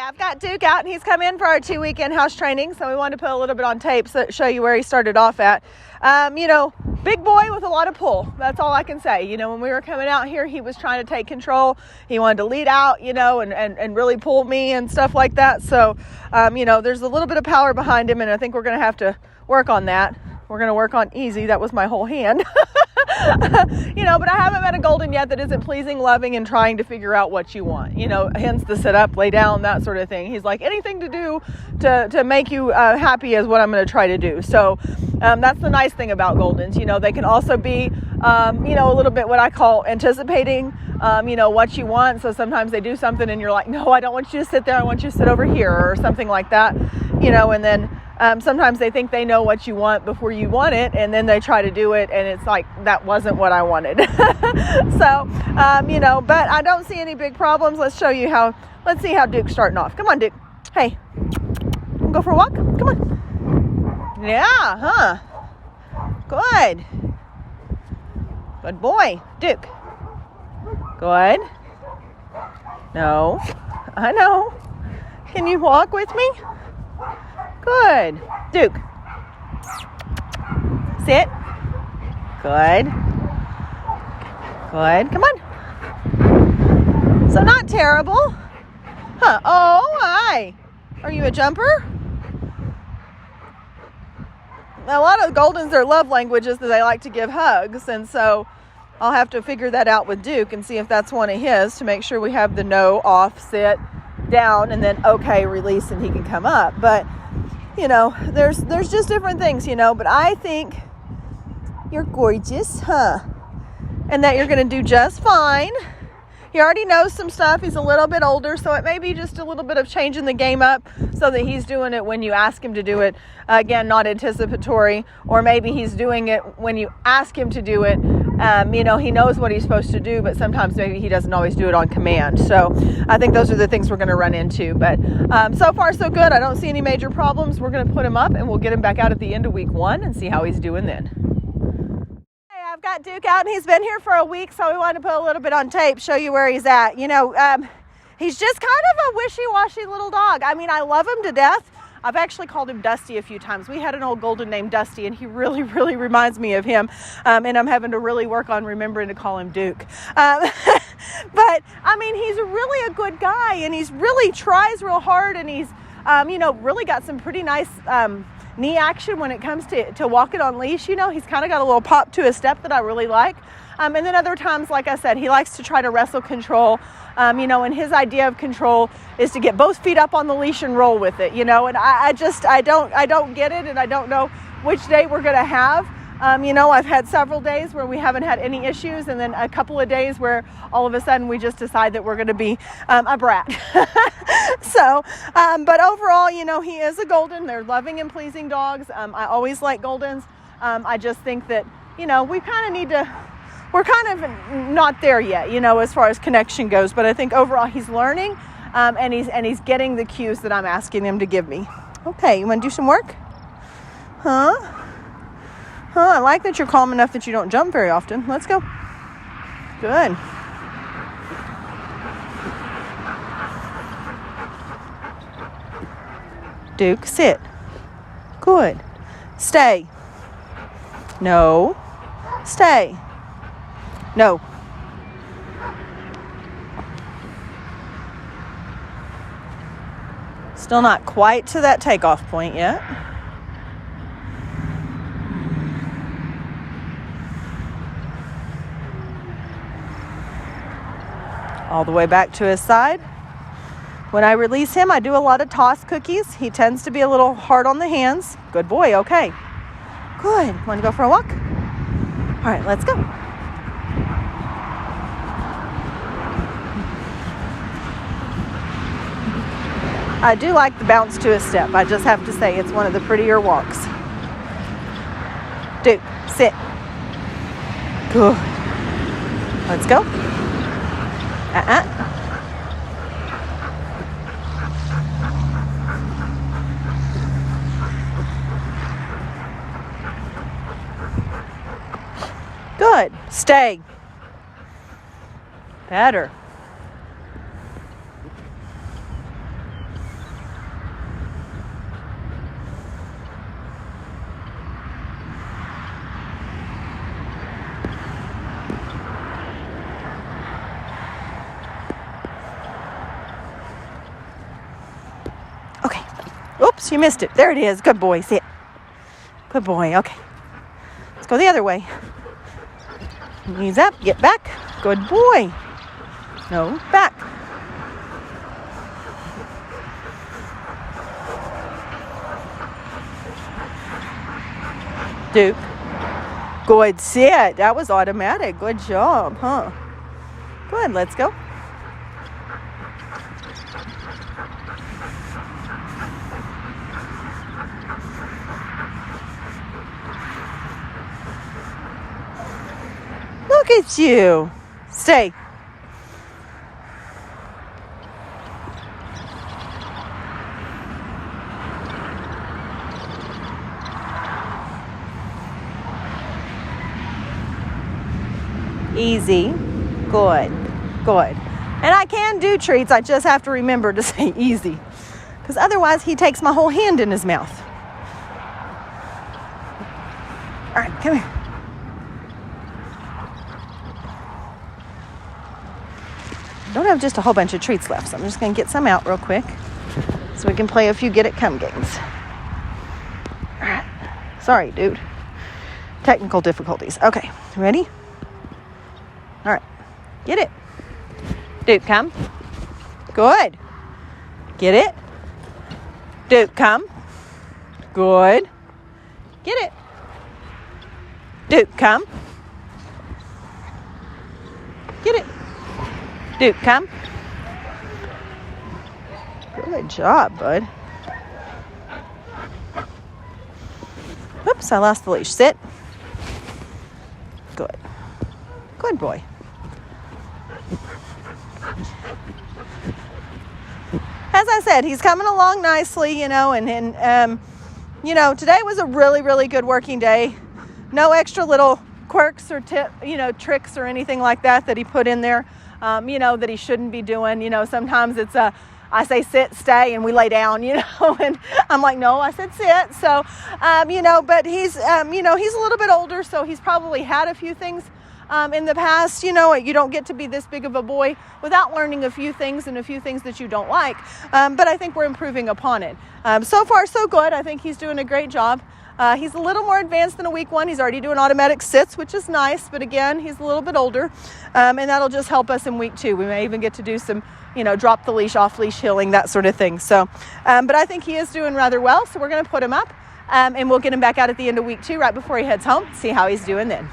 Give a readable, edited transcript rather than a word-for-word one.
I've got Duke out and he's come in for our 2-week in-house training. So we wanted to put a little bit on tape so show you where he started off at. Big boy with a lot of pull. That's all I can say. When we were coming out here, he was trying to take control. He wanted to lead out, and really pull me and stuff like that. So, there's a little bit of power behind him, and I think we're going to have to work on that. We're going to work on easy. That was my whole hand. But I haven't met a golden yet that isn't pleasing, loving, and trying to figure out what you want. Hence the sit up, lay down, that sort of thing. He's like, anything to do to make you happy is what I'm going to try to do. So that's the nice thing about goldens. They can also be, a little bit what I call anticipating, what you want. So sometimes they do something and you're like, no, I don't want you to sit there. I want you to sit over here or something like that, and then sometimes they think they know what you want before you want it, and then they try to do it, and it's like, that wasn't what I wanted. So, but I don't see any big problems. Let's see how Duke's starting off. Come on, Duke. Hey, go for a walk? Come on. Yeah, huh? Good. Good boy. Duke. Good. No, I know. Can you walk with me? Good. Duke. Sit. Good. Good. Come on. So not terrible. Huh. Oh, hi. Are you a jumper? A lot of goldens, their love language is that they like to give hugs. And so I'll have to figure that out with Duke and see if that's one of his, to make sure we have the no, off, sit, down, and then okay, release, and he can come up. But there's just different things, but I think you're gorgeous, huh? And that you're going to do just fine. He already knows some stuff. He's a little bit older, so it may be just a little bit of changing the game up so that he's doing it when you ask him to do it. Again, not anticipatory, or maybe he's doing it when you ask him to do it. He knows what he's supposed to do, but sometimes maybe he doesn't always do it on command. So I think those are the things we're going to run into. But so far, so good. I don't see any major problems. We're going to put him up, and we'll get him back out at the end of week 1 and see how he's doing then. Hey, I've got Duke out, and he's been here for a week, so we wanted to put a little bit on tape, show you where he's at. He's just kind of a wishy-washy little dog. I mean, I love him to death. I've actually called him Dusty a few times. We had an old golden named Dusty, and he really, really reminds me of him. And I'm having to really work on remembering to call him Duke. But, I mean, he's really a good guy, and he's really tries real hard, and he's, really got some pretty nice knee action when it comes to walking on leash. He's kind of got a little pop to his step that I really like. And then other times, like I said, he likes to try to wrestle control. And his idea of control is to get both feet up on the leash and roll with it, and I don't get it, and I don't know which day we're going to have. I've had several days where we haven't had any issues, and then a couple of days where all of a sudden we just decide that we're going to be a brat. So, but overall, he is a golden. They're loving and pleasing dogs. I always like goldens. I just think that, we kind of need to, we're kind of not there yet, as far as connection goes. But I think overall he's learning, and he's getting the cues that I'm asking him to give me. Okay, you want to do some work? Huh? I like that you're calm enough that you don't jump very often. Let's go. Good. Duke, sit. Good. Stay. No. Stay. No. Still not quite to that takeoff point yet. All the way back to his side. When I release him, I do a lot of toss cookies. He tends to be a little hard on the hands. Good boy, okay. Good. Want to go for a walk? All right, let's go. I do like the bounce to his step. I just have to say it's one of the prettier walks. Duke, sit. Good. Let's go. Good. Stay. Oops, you missed it. There it is. Good boy. Sit. Good boy. Okay. Let's go the other way. Knees up. Get back. Good boy. No, back. Duke. Good sit. That was automatic. Good job, huh? Good. Let's go. Look at you. Stay. Easy. Good. Good. And I can do treats. I just have to remember to say easy. Because otherwise he takes my whole hand in his mouth. All right, come here. I don't have just a whole bunch of treats left, so I'm just going to get some out real quick so we can play a few get it come games. All right. Sorry, dude. Technical difficulties. Okay, ready? All right. Get it. Dude, come. Good. Get it. Dude, come. Good. Get it. Dude, come. Get it. Dude, come. Good job, bud. Oops, I lost the leash. Sit. Good. Good boy. As I said, he's coming along nicely, and today was a really, really good working day. No extra little quirks or tricks or anything like that he put in there, that he shouldn't be doing. Sometimes it's I say sit, stay, and we lay down, and I'm like, no, I said sit. So, but he's a little bit older, so he's probably had a few things in the past. You don't get to be this big of a boy without learning a few things and a few things that you don't like. But I think we're improving upon it. So far, so good. I think he's doing a great job. He's a little more advanced than a week one. He's already doing automatic sits, which is nice. But again, he's a little bit older. And that'll just help us in week 2. We may even get to do some, drop the leash, off leash healing, that sort of thing. So, but I think he is doing rather well. So we're going to put him up and we'll get him back out at the end of week 2 right before he heads home. See how he's doing then.